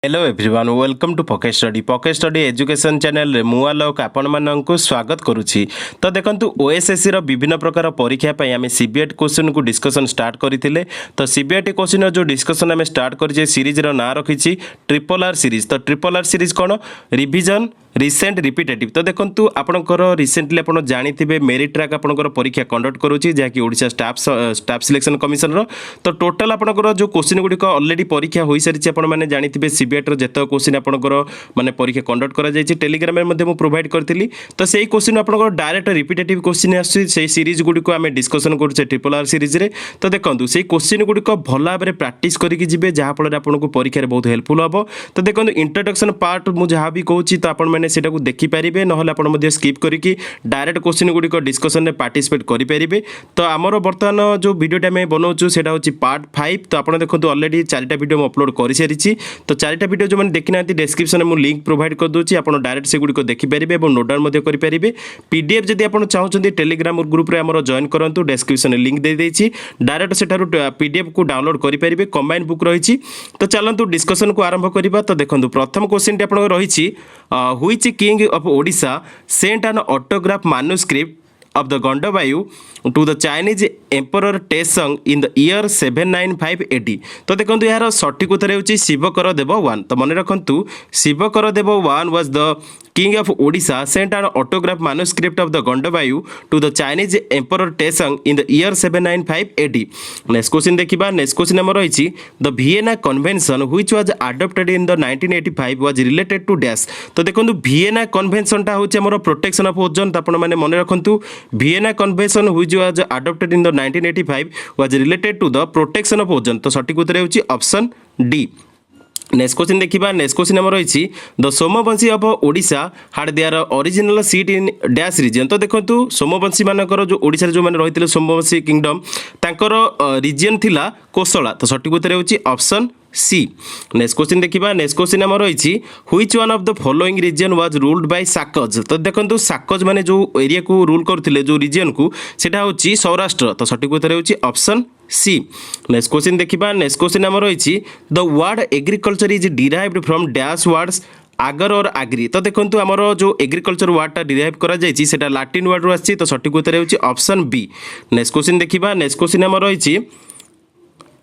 Hello everyone welcome to pocket study education channel रे मु आलोक आपण मानक स्वागत करुछि। तो देखंतु ओएसएससी रो विभिन्न प्रकार परीक्षा पई आमे सीबीएट क्वेश्चन को डिस्कशन स्टार्ट करथिले। तो सीबीएट क्वेश्चन जो डिस्कशन आमे स्टार्ट करिजे सीरीज रो ना रखिछि ट्रिपल आर सीरीज। तो ट्रिपल आर सीरीज कोन रिवीजन रिसेंट रिपीटेटिव। तो देखंतु आपनकर रिसेंटली आपण जानिथिबे मेरिट ट्रैक आपनकर परीक्षा कंडक्ट करूछि जे कि ओडिशा स्टाफ सिलेक्शन कमिशन रो। तो टोटल आपनकर जो क्वेश्चन गुडी को ऑलरेडी परीक्षा होई सारिछि आपण माने जानिथिबे सीबीएट रो जेतो क्वेश्चन आपनकर माने परीक्षा कंडक्ट करा जायछि टेलीग्राम रे मध्ये मु प्रोवाइड करथिली। तो सेही क्वेश्चन आपनकर डायरेक्ट रिपीटेटिव क्वेश्चन आछि सेही सीरीज गुडी को आमे डिस्कशन करूछे ट्रिपल आर सीरीज रे। तो देखंतु सेही क्वेश्चन गुडी को भला भाबरे प्रैक्टिस करिकि जिवे जहा फल रे आपनको परीक्षा रे बहुत हेल्पफुल हबो। तो देखंतु इंट्रोडक्शन पार्ट मु जहा भी कहूछि तो आपण माने सेटा को देखि पारिबे नहले आपण मध्ये स्किप करिकि डायरेक्ट क्वेश्चन गुडी को डिस्कशन रे पार्टिसिपेट करि पारिबे। तो हमर वर्तमान जो वीडियोटा मे बनौछु सेटा होछि पार्ट 5। तो आपण देखंतु ऑलरेडी 4टा वीडियो म अपलोड करि सारिछि। तो 4टा वीडियो जो माने देखि नांती डिस्क्रिप्शन में लिंक प्रोवाइड कर दोछि आपण डायरेक्ट से गुडी को देखि पारिबे एवं नोट डाउन मध्ये करि पारिबे। पीडीएफ जदि आपण चाहउछन्ती टेलीग्राम ग्रुप रे हमर जॉइन करंतु डिस्क्रिप्शन लिंक दे देछि डायरेक्ट सेठारु पीडीएफ को डाउनलोड करि पारिबे कंबाइन बुक रहिछि। तो चलंतु डिस्कशन को आरंभ करिबा। तो देखंतु प्रथम क्वेश्चन टी आपण रहिछि which king of Odisha sent an autograph manuscript of the Gondobayu to the Chinese Emperor Taesung in the year 795 AD। तो देखंतु यार सठिक उत्तर हेउची शिवकर देव 1। तो मन रखंतु शिवकर देव 1 was the king of Odisha sent an autograph manuscript of the Gondobayu to the Chinese Emperor Taesung in the year 795 AD। Next question देखिबा। Next question हमर रहिछि the Vienna Convention which was adopted in the 1985 was related to dash। तो देखंतु Vienna Convention ता होछि हमर protection of ozone. त आपण माने मन रखंतु Vienna Convention which was adopted in the 1985 was related to the protection of ozone। तो सठिक उत्तर हेउछि ऑप्शन डी। नेक्स्ट क्वेश्चन देखिबा। नेक्स्ट क्वेश्चन हमर रहिछि the Somvanshi of Odisha had their original seat in dash region. तो देखंतु सोमवंशी मानकर जो ओडिसा रे जो माने रहितले सोमवंशी किंगडम तांकर रीजन थिला कोसला। तो सठिक उत्तर हेउछि ऑप्शन सी। नेक्स्ट क्वेश्चन देखिबा। नेक्स्ट क्वेश्चन हमर रहिछि which one of the following region was ruled by Sakas. तो देखंतु साकज माने जो एरिया को रूल करथिले जो रीजन को सेटा होछि सौराष्ट्र। तो सठिक उत्तर हेउछि ऑप्शन सी। नेक्स्ट क्वेश्चन देखिबा। नेक्स्ट क्वेश्चन हमर रहिछि the word agriculture is derived from dash words ager or agri. तो देखंतु हमर जो एग्रीकल्चर वर्ड टा डिराइव करा जायछि सेटा लैटिन वर्ड रो आछि। तो सठिक उत्तर हेउछि ऑप्शन बी। नेक्स्ट क्वेश्चन देखिबा। नेक्स्ट क्वेश्चन हमर रहिछि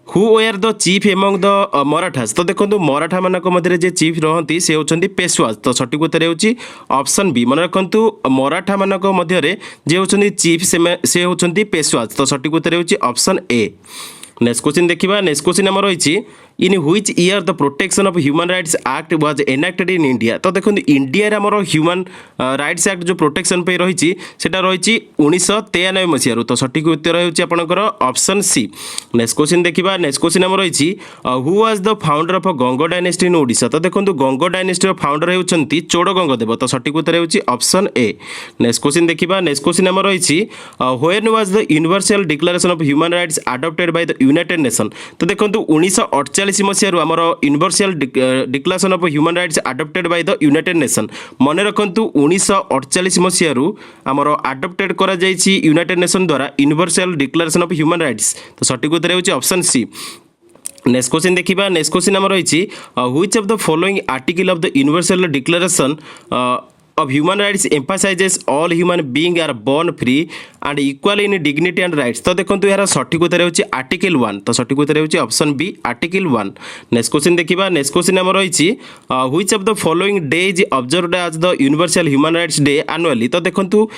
who were the chief among the Marathas. तो देखो मराठा मान मध्य जे चीफ रहती से होती पेशवाज। तो सठिक उत्तर होची ऑप्शन बी। मन रखु मराठा मान मध्य जे होती चीफ से होती पेशवाज। तो सठिक उत्तर होची ऑप्शन ए। नेक्स्ट क्वेश्चन देखिबा। नेक्स्ट क्वेश्चन हमर रहिछि in which year the protection of human rights act was enacted in India. तो देखो इंडिया रे हमर ह्यूमन राइट्स एक्ट जो प्रोटेक्शन पे रहिछि सेटा रहिछि 1993 मसियारु। तो सठिक उत्तर होछि आपनकर ऑप्शन सी। नेक्स्ट क्वेश्चन देखिबा। नेक्स्ट क्वेश्चन हमर रहिछि who was the founder of Ganga dynasty in Odisha. तो देखो गंग डायनेस्टी रो फाउंडर हेउछंती चोड़गंग देव। तो सठिक उत्तर होछि ऑप्शन ए। नेक्स्ट क्वेश्चन देखिबा। नेक्स्ट क्वेश्चन हमर रहिछि when was the universal declaration of human rights adopted by the united nation. तो देखो 1948 मसीहारू आमर universal declaration of human rights adopted by the united nation. मन रखंतु 1948 मसीहारू आमर अडॉप्टेड करा जायछि यूनाइटेड नेशन द्वारा universal declaration of human rights. तो सठिक उत्तर होछि ऑप्शन सी। नेक्स्ट क्वेश्चन देखिबा। नेक्स्ट क्वेश्चन हमर रहिछि which of the following article of the universal declaration of human rights emphasizes all human beings are born free and equal in dignity and rights। तो देखंतु यार सठिक उत्तर होछि article 1। तो सठिक उत्तर होछि option B article 1। Next question देखिबा। नेक्स्ट क्वेश्चन हमर रहिछि which of the following day is observed as the universal human rights day annually. तो देखंतु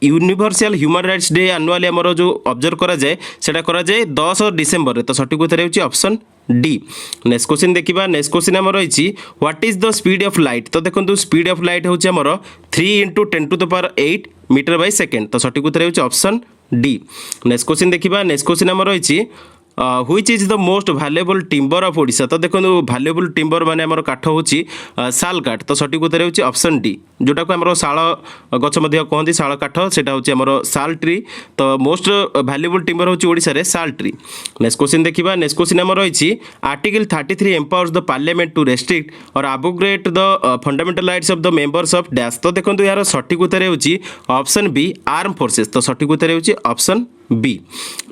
universal human rights day annually हमर जो ऑब्जर्व करा जाए सेटा करा जाए 10 डिसेंबर रे। तो सठिक उत्तर होछि ऑप्शन डी। नेक्स्ट क्वेश्चन देखिबा। नेक्स्ट क्वेश्चन हमर रहिछि what is the speed of light. तो देखंतु स्पीड ऑफ लाइट होछि हमर 3 × 10⁸ मीटर बाय सेकेंड। तो सठिक उत्तर होछि ऑप्शन डी। नेक्स्ट क्वेश्चन देखिबा। नेक्स्ट क्वेश्चन हमर रहिछि which is the most valuable timber of Odisha. तो देखो वैल्यूएबल टिम्बर माने हमर काठ होछि साल काठ। तो सठिक उत्तर होछि ऑप्शन डी जोटा को हमर साल गछ मध्ये कहंती साल काठ सेटा होछि हमर साल ट्री। तो मोस्ट वैल्यूएबल टिम्बर होछि ओडिसा रे साल ट्री। नेक्स्ट क्वेश्चन देखिबा। नेक्स्ट क्वेश्चन हमर रहिछि article 33 empowers the parliament to restrict or abrogate the fundamental rights of the members of dash. तो देखो यार सठिक उत्तर होछि ऑप्शन बी आर्म फोर्सेस। तो सठिक उत्तर होछि ऑप्शन बी।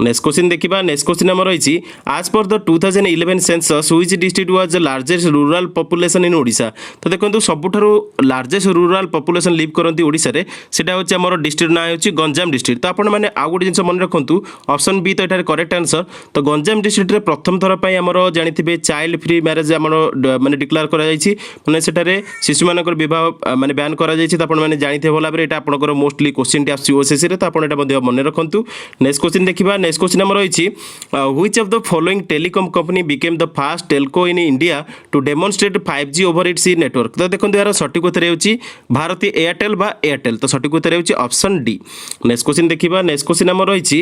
नेक्स्ट क्वेश्चन देखिबा नेक्स्ट क्वेश्चन हमर रही आज पर the 2011 census which district was the largest rural population in Odisha. तो देखो सबुठारु लार्जेस्ट रूरल पॉपुलेशन लिव करती ओडिशा रे सेटा होची हमर डिस्ट्रिक्ट ना होची गंजाम डिस्ट्रिक्ट। तो आपण माने आ गोटे जिंस मन रखंतु ऑप्शन बी तो एटारे करेक्ट आंसर। तो गंजाम डिस्ट्रिक्ट रे प्रथम थर पई हमर जानिथिबे चाइल्ड फ्री मैरिज हमर माने डिक्लेयर करा जायछि माने सेटारे शिशु मानकर विवाह माने बैन करा जायछि। तो आपण माने जानिथे भला बरे एटा आपनकर मोस्टली क्वेश्चन टी आसी ओएसएससी रे। तो आपण एटा मध्ये मन रखंतु। नेक्स्ट क्वेश्चन देखिबा नेक्स्ट क्वेश्चन हमर रही which of the following telecom company became the fast telco in India to demonstrate 5G over its network. तो देखो यार सठिक उत्तर होची भारती एयरटेल बा एयरटेल। तो सठिक उत्तर होची ऑप्शन डी। नेक्स्ट क्वेश्चन देखिबा नेक्स्ट क्वेश्चन हमर रही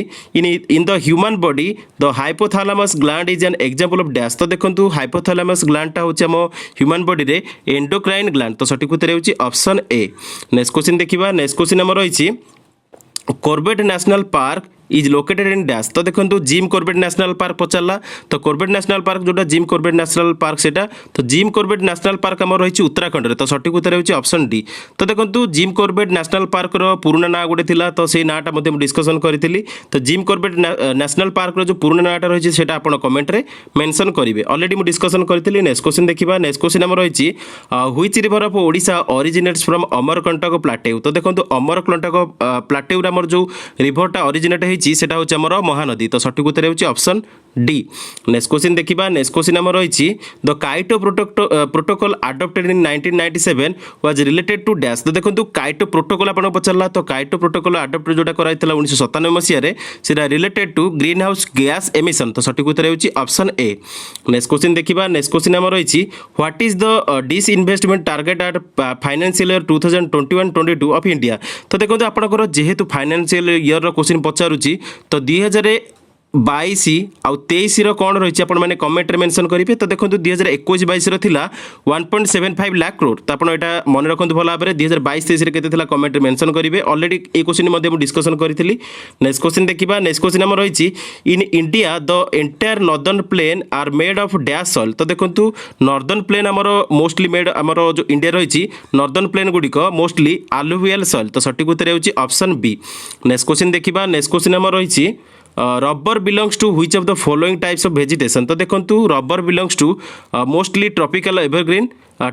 in the human body the hypothalamus gland is an example of dash. तो देखो हाइपोथैलेमस ग्लैंड टा होची हम ह्यूमन बॉडी रे एंडोक्राइन ग्लैंड। तो सठिक उत्तर होची ऑप्शन ए। नेक्स्ट क्वेश्चन देखिबा नेक्स्ट क्वेश्चन हमर रही Corbett national park is located in dash. तो देखो जिम कॉर्बेट नेशनल पार्क पचारा। तो कॉर्बेट नेशनल पार्क जोटा जिम कॉर्बेट नेशनल पार्क सेटा। तो जिम कॉर्बेट नेशनल पार्क आम रही उत्तराखंड रे। तो सठिक उत्तर होची ऑप्शन डी। तो देखो जिम कॉर्बेट नेशनल पार्क रो पुराना ना गोटे थिला। तो से नाटा मध्ये मु डिस्कशन करथिली। तो जिम कॉर्बेट नेशनल पार्क रो जो पुराना नाटा रही सेटा आपण कमेंट रे मेंशन करिवे। ऑलरेडी मु डिस्कशन करथिली। नेक्स्ट क्वेश्चन देखिबा नेक्स्ट क्वेश्चन आम रही which river of Odisha originates from Amarkantak प्लाटेउ। तो देखो अमरकंटक प्लाटेउ रे हमर जो रिवरटा ओरिजिनेट हेची सेटा होची हमर महानदी। तो सठिक उत्तर होची ऑप्शन डी। नेक्स्ट क्वेश्चन देखिबा नेक्स्ट क्वेश्चन हमर रही the Kyoto protocol adopted in 1997 was related to dash. तो देखो काइटो प्रोटोकॉल आपण पचरला। तो काइटो प्रोटोकॉल अडॉप्ट जोटा कराइतला 1997 मसिया रे सेटा related to green house gas emission. तो सठिक उत्तर होची ऑप्शन ए। नेक्स्ट क्वेश्चन देखिबा नेक्स्ट क्वेश्चन हमर रही what is the disinvestment target at financial year 2021-22 of India. तो देखो आपनकर जेहेतु फाइनेंशियल ईयर रो क्वेश्चन पचारुची तो 2022 आउ 23 कौन रही है मैंने कमेंट रे मेंशन करेंगे। तो देखो 2021-22 थिला 1.75 लाख करोड़। तो आप मन रखु भल भाव में 2022-23 के कमेंट रे मेंशन करेंगे। ऑलरेडी ये क्वेश्चन डिस्कशन करी। नेक्स्ट क्वेश्चन देखिबा नेक्स्ट क्वेश्चन हम रही in India the entire northern plain are made of dash soil. तो देखो नॉर्दर्न प्लेन आमर मोस्टली मेड आमर जो इंडिया रही नॉर्दर्न प्लेन गुड़िक मोस्टली आलुवियल सॉइल। तो सठिक उत्तर होची ऑप्शन बी। नेक्स्ट क्वेश्चन देखिबा नेक्स्ट क्वेश्चन हम रही rubber belongs to which of the following types of vegetation. तो देखो rubber belongs to mostly tropical evergreen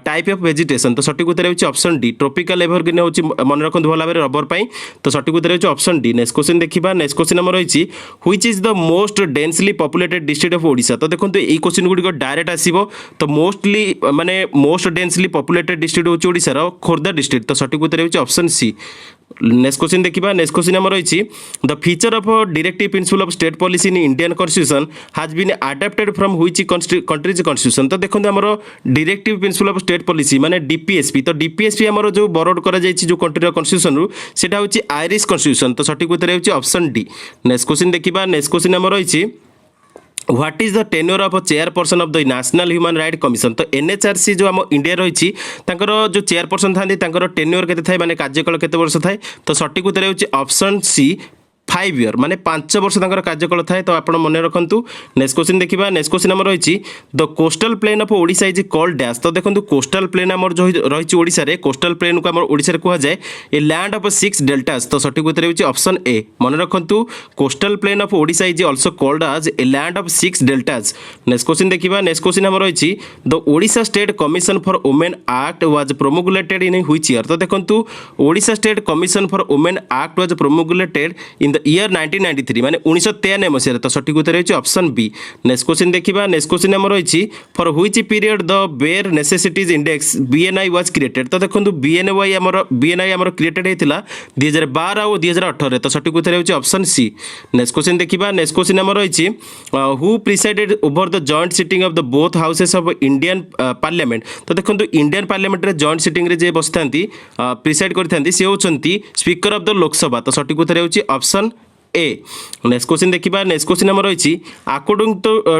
type of vegetation. तो सठिक उत्तर होची ऑप्शन डी। ट्रॉपिकल एवरग्रीन होची मन रखु भल भाव रबर पाई। तो सठिक उत्तर होची ऑप्शन डी। नेक्स्ट क्वेश्चन देखिबा नेक्स्ट क्वेश्चन हम रही which is the most densely populated district of Odisha. तो देखो ये क्वेश्चन गुड़िक डायरेक्ट आसीबो। तो मोस्टली माने मोस्ट डेंसली पॉपुलेटेड डिस्ट्रिक्ट होची ओडिसा रो खोर्धा डिस्ट्रिक्ट। तो सठिक उत्तर होची ऑप्शन सी। नेक्स्ट क्वेश्चन देखिबा नेक्स्ट क्वेश्चन हम रही the feature of directive principle of state policy in Indian constitution has been adopted from which countries constitution. तो देखो हमर directive principle of state policy माने डीपीएसपी। तो डीपीएसपी हमर जो बरोड करा जायछि जो कंट्री कॉन्स्टिट्यूशन रु सेटा होछि आयरिश कॉन्स्टिट्यूशन। तो सठिक उत्तर होछि ऑप्शन डी। नेक्स्ट क्वेश्चन देखिबा नेक्स्ट क्वेश्चन हम रही what is the tenure of chairperson of the national human right commission. तो एनएचआरसी जो आम इंडिया रही जो चेयरपर्सन था टेन्योर केते थाए माने कार्यकाल केते वर्ष थाए। तो सठिक उत्तर होछि ऑप्शन सी 5 ईयर माने 5 वर्ष कार्यकाल थाए। तो आप मन रखु। नेक्स्ट क्वेश्चन देखिबा नेक्स्ट क्वेश्चन हम रही the coastal plain of Odisha is called dash. तो देखो कोस्टल प्लेन आमर जो रही ओडिशा रे कोस्टल प्लेन को आमर ओडिशा रे कहा जाए ए लैंड ऑफ 6 डेल्टास। तो सठिक उत्तर होछि ऑप्शन ए। मन रखु coastal plain of Odisha is also called as a land of 6 deltas. Next question देखिबा नेक्स्ट क्वेश्चन हम रही the Odisha state commission for women act was promulgated in which year. तो देखो Odisha state commission for women act was promulgated in the year 1993 माने 1993 मसीह। तो सठिक उत्तर होछि ऑप्शन बी। नेक्स्ट क्वेश्चन देखिबा नेक्स्ट क्वेश्चन हम रही for which period the bare necessities index BNI was created. तो देखो बीएनआई हमर क्रिएटेड हेतिला 2012 और 2018। तो सठिक उत्तर होछि ऑप्शन सी। नेक्स्ट क्वेश्चन देखिबा नेक्स्ट क्वेश्चन हम रही who presided over the joint sitting of the both houses of Indian parliament. तो देखो इंडियन पार्लियामेंट रे जॉइंट सिटिंग रे जे बसथांती प्रिसाइड करथांती से होचंती स्पीकर ऑफ द लोकसभा। तो सठिक उत्तर होछि ऑप्शन ए। नेक्स्ट क्वेश्चन देखिबा नेक्स्ट क्वेश्चन हम रही according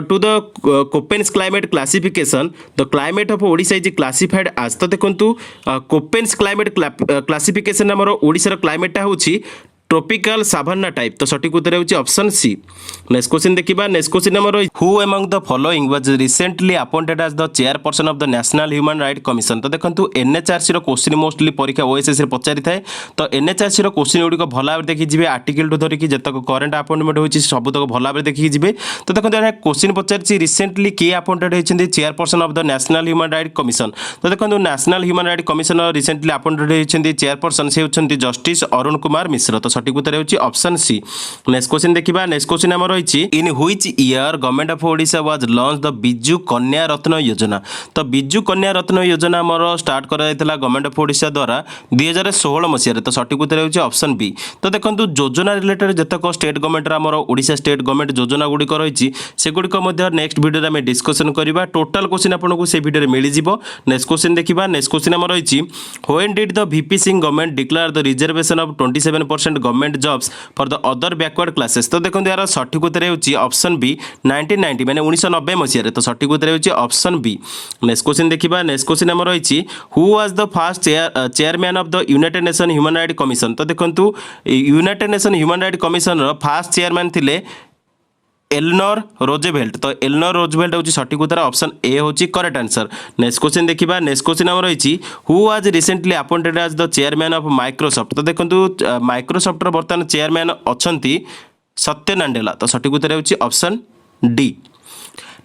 to the Koppen's climate classification the climate of Odisha is classified आज। तो देखो कोपेन्स क्लाइमेट क्लासिफिकेशन हमर ओडिशा क्लाइमेटा होछि ट्रॉपिकल साभाना टाइप तो सठिक उत्तर होची ऑप्शन सी। नेक्स्ट क्वेश्चन देखिबा next question number who among the following was recently appointed as the chairperson of the national human right commission. तो देखंतु एनएचआरसी रो क्वेश्चन मोस्टली परीक्षा ओएसएस रे पचारि थाए तो एनएचआरसी रो क्वेश्चन गुडी को भला भाबे देखि जिवे आर्टिकल टू धरि कि जतक करंट अपॉइंटमेंट होची सब तक भला भाबे देखि जिवे। तो देखंतु एटा क्वेश्चन पचारिछि रिसेंटली के अपॉइंटेड होइछन्ती chairperson of the national human right commission. तो देखंतु national human right commission recently appointed होइछन्ती चेयरपर्सन से होइछन्ती जस्टिस अरुण कुमार मिश्र। तो सठिक उत्तर होची ऑप्शन सी। नेक्स्ट क्वेश्चन देखिबा नेक्स्ट क्वेश्चन हमर होइछि in which year government of Odisha was launch the Biju Kanya Ratna योजना। तो बिजू कन्या रत्न योजना हमर स्टार्ट करा जायतला गवर्नमेंट ऑफ ओडिशा द्वारा 2016 मसिया रे। तो सठिक उत्तर होची ऑप्शन बी। तो देखंतु योजना रिलेटेड जतक स्टेट गवर्नमेंट रा हमर ओडिशा स्टेट गवर्नमेंट योजना गुडी को रहिछि से गुडी को मध्ये नेक्स्ट वीडियो रे हम डिस्कशन करिबा। टोटल क्वेश्चन आपन को से वीडियो रे मिलि जिवो। नेक्स्ट क्वेश्चन देखिबा नेक्स्ट क्वेश्चन हमर रहिछि when did the VP Singh government declare the reservation of 27% government jobs for the other backward classes. तो देखो यार सठिक उत्तर होची ऑप्शन बी 1990 माने 1990 मसिया रे। तो सठिक उत्तर होची ऑप्शन बी। नेक्स्ट क्वेश्चन देखिबा नेक्स्ट क्वेश्चन हमर रहिछि who was the first chairman of the united nation human right commission. तो देखंतु united nation human right commission रो फर्स्ट चेयरमैन थिले एलनोर रोजवेल्ट। तो एलनोर रोजवेल्ट होची सठिक उत्तर ऑप्शन ए होची करेक्ट आंसर। नेक्स्ट क्वेश्चन देखिबा नेक्स्ट क्वेश्चन हमर रहिछि who was recently appointed as the chairman of Microsoft. तो देखंतु माइक्रोसॉफ्ट रो वर्तमान चेयरमैन अछंती सत्य नाडेला। तो सठिक उत्तर होची ऑप्शन डी।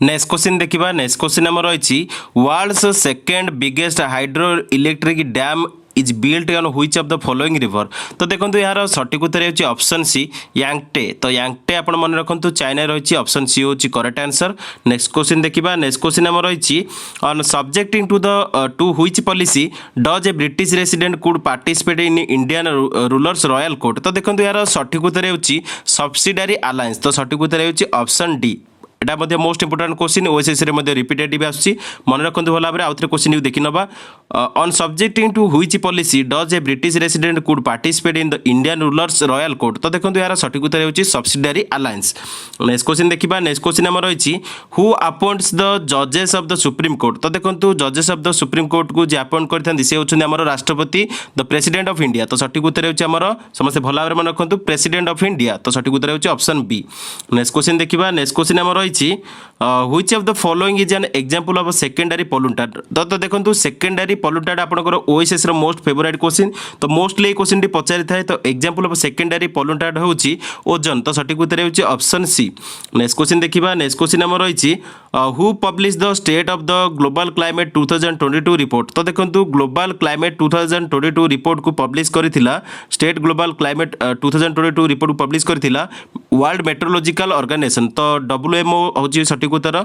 नेक्स्ट क्वेश्चन देखिबा नेक्स्ट क्वेश्चन हमर रहिछि world's second biggest hydro electric dam is built on which of the following river. तो देखंतु यार सठिक उत्तर होची ऑप्शन सी यांगटे। तो यांगटे आपण मन रखंतु चाइना रहिछि ऑप्शन सी होची करेक्ट आंसर। नेक्स्ट क्वेश्चन देखिबा नेक्स्ट क्वेश्चन हमर रहिछि on subjecting to which policy does a British resident could participate in Indian rulers royal court. तो देखंतु यार सठिक उत्तर होची सब्सिडियरी अलायंस। तो सठिक उत्तर होची ऑप्शन डी। एटा मध्ये मोस्ट इंपोर्टेंट क्वेश्चन ओएसएस रे मध्ये रिपीटेटिव आछि मन रखंतु भला भाबरे आउथरे क्वेश्चन देखि नबा on subjecting to which policy does a British resident could participate in the Indian rulers royal court. तो देखंतु यार सठिक उत्तर होची सब्सिडियरी अलायंस। नेक्स्ट क्वेश्चन देखिबा नेक्स्ट क्वेश्चन हमर रहिछि हु अपॉइंट्स द जजेस ऑफ द सुप्रीम कोर्ट। तो देखंतु जजेस ऑफ द सुप्रीम कोर्ट को जे अपॉइंट करथांदी से होछन हमर राष्ट्रपति द प्रेसिडेंट ऑफ इंडिया। तो सठिक उत्तर होची हमर समस्त भला भाबरे मन रखंतु प्रेसिडेंट ऑफ इंडिया। तो सठिक उत्तर होची ऑप्शन बी। नेक्स्ट क्वेश्चन देखिबा नेक्स्ट क्वेश्चन हमर रहिछि which of the following is an example of secondary pollutant. तो देखंतु सेकेंडरी पोल्यूटेंट आपनकर ओएसएस रो मोस्ट फेवरेट क्वेश्चन। तो मोस्टली क्वेश्चन टी पचारि थाए। तो एग्जांपल ऑफ सेकेंडरी पोल्यूटेंट होची ओजोन। तो सठिक उत्तर होची ऑप्शन सी। नेक्स्ट क्वेश्चन देखिबा नेक्स्ट क्वेश्चन हमर रहिछि who publish the state of the global climate 2022 report. तो देखंतु ग्लोबल क्लाइमेट 2022 रिपोर्ट को पब्लिश करथिला स्टेट ग्लोबल क्लाइमेट 2022 रिपोर्ट को पब्लिश करथिला वर्ल्ड मेट्रोलॉजिकल ऑर्गेनाइजेशन। तो WMO होची सठिक उत्तर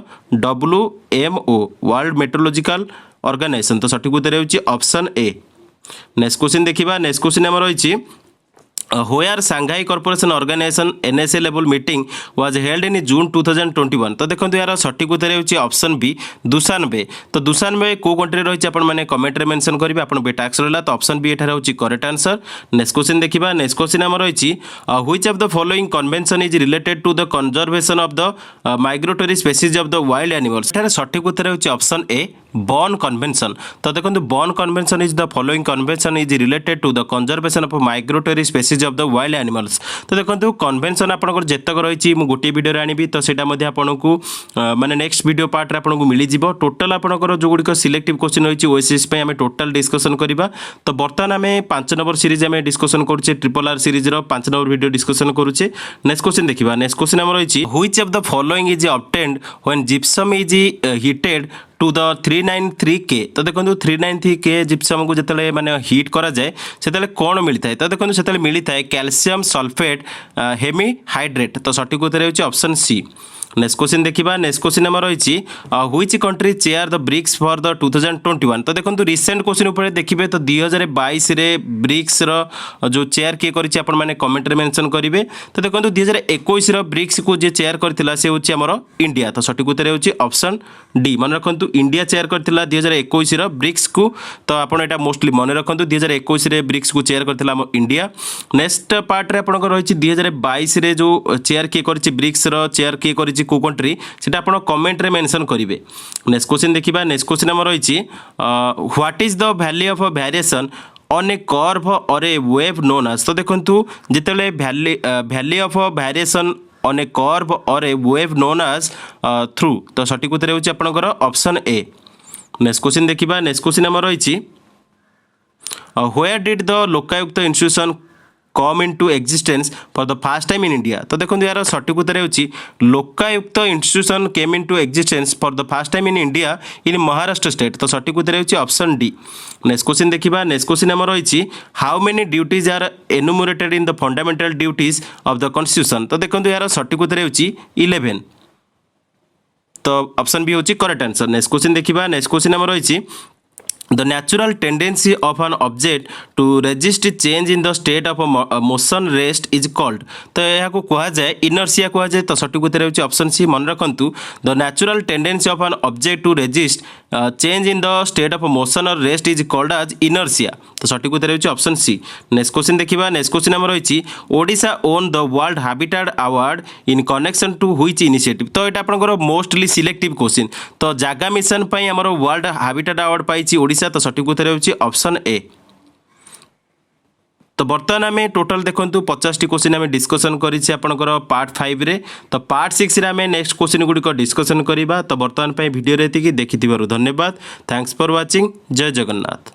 WMO वर्ल्ड मेट्रोलॉजिकल ऑर्गेनाइजेशन। तो सठिक उत्तर होची ऑप्शन ए। नेक्स्ट क्वेश्चन देखिबा नेक्स्ट क्वेश्चन हमर रहिछि where Shanghai Corporation Organization NSA level meeting was held in June 2021। तो देखो यार सठिक उत्तर होची ऑप्शन बी दुशानबे। तो दुशानबे को कंट्री रहिछि आपण माने कमेंट रे मेंशन करिवे आपण बे टैक्स रहला। तो ऑप्शन बी एठार होची करेक्ट आंसर। नेक्स्ट क्वेश्चन देखिबा नेक्स्ट क्वेश्चन हमर रहिछि which of the following convention is related to the conservation of the migratory species of the wild animals. एठार सठिक उत्तर होची ऑप्शन ए बॉर्न कन्वेंशन। तो देखो Bonn convention is the following convention is related to the conservation of migratory species of the wild animals. तो देखो convention आपनकर जेतक रहिछि मु गोटे वीडियो रे आनिबी। तो सेटा मध्ये आपनकु माने नेक्स्ट वीडियो पार्ट रे आपनकु मिलि जिवो। टोटल आपनकर जो गुडी को सिलेक्टिव क्वेश्चन रहिछि ओएसएस पे हमें टोटल डिस्कशन करिबा। तो वर्तमान हमें 5 नंबर सीरीज हमें डिस्कशन करूचे ट्रिपल आर सीरीज रो 5 नंबर वीडियो डिस्कशन करूचे। नेक्स्ट क्वेश्चन देखिबा नेक्स्ट क्वेश्चन हमर रहिछि which of the following is obtained when gypsum is heated to the 393K। तो देखो 393K जिप्सम को जिते माने हीट करा जाए से कौन मिलता है। तो देखो से मिलता है कैल्शियम सल्फेट हेमी हाइड्रेट। तो सठिक उत्तर होची ऑप्शन सी। नेक्स्ट क्वेश्चन देखिबा नेक्स्ट क्वेश्चन हमर रहिछि which country chair the BRICS for the 2021। तो देखंतु रिसेंट क्वेश्चन ऊपर देखिबे तो 2022 रे ब्रिक्स रो जो चेयर के करिछि आपण माने कमेंट रे मेंशन करिवे। तो देखंतु 2021 रो ब्रिक्स को जे चेयर करथिला से होछि हमर इंडिया। तो सठिक उत्तर होछि ऑप्शन डी। मन रखंतु इंडिया चेयर करथिला 2021 रो ब्रिक्स को। तो आपण एटा मोस्टली मन रखंतु 2021 रे ब्रिक्स को चेयर करथिला हम इंडिया। नेक्स्ट पार्ट रे आपण रहिछि 2022 रे जो चेयर के करिछि ब्रिक्स रो चेयर के करिछि को कंट्री सेटा आपण कमेंट रे मेंशन करिवे। नेक्स्ट क्वेश्चन देखिबा नेक्स्ट क्वेश्चन हमर रहिछि what is the value of variation on a curve or a wave known as. तो देखंतु जेतेले valley of variation on a curve or a wave known as through. तो सठिक उत्तर होची आपनकर ऑप्शन ए। नेक्स्ट क्वेश्चन देखिबा। नेक्स्ट क्वेश्चन हमर रहिछि where did the Lokayukta institution come in to existence for the fast time in India. तो देखो यार सठिक उत्तर होची Lokayukta institution came in to existence for the fast time in India in Maharashtra state. तो सठिक उत्तर होची ऑप्शन डी। नेक्स्ट क्वेश्चन देखिबा। नेक्स्ट क्वेश्चन हमर रहिछि how many duties are enumerated in the fundamental duties of the constitution. तो देखो यार सठिक उत्तर होची 11। तो ऑप्शन बी होची करेक्ट आंसर। नेक्स्ट क्वेश्चन देखिबा। नेक्स्ट क्वेश्चन हमर रहिछि the natural tendency of an object to resist change in the state of motion rest is called। तो यह को कहा जाए इनर्सिया कहा जाए। तो सठिक उत्तर होची ऑप्शन सी। मन रखंतु the natural tendency of an object to resist change in the state of motion or rest is called as inertia। तो सठिक उत्तर होची ऑप्शन सी। नेक्स्ट क्वेश्चन देखिबा। नेक्स्ट क्वेश्चन हमर होची Odisha won the world habitat award in connection to which initiative. तो एटा आपनकर मोस्टली सिलेक्टिव क्वेश्चन। तो जागा मिशन पई हमर वर्ल्ड हैबिटेट अवार्ड पाइछि ओडिशा। तो सठिक उत्तर होची ऑप्शन ए। तो बर्तमान आम टोटाल देखो 50 क्वेश्चन आम डिस्कसन करिछि आपनकर पार्ट 5 रे। तो पार्ट 6 रे आम नेक्स्ट क्वेश्चन गुड़िक डिस्कसन करवा। तो बर्तमान भिडियो एतिकी देखिथिबारु धन्यवाद। Thanks for watching. जय जगन्नाथ।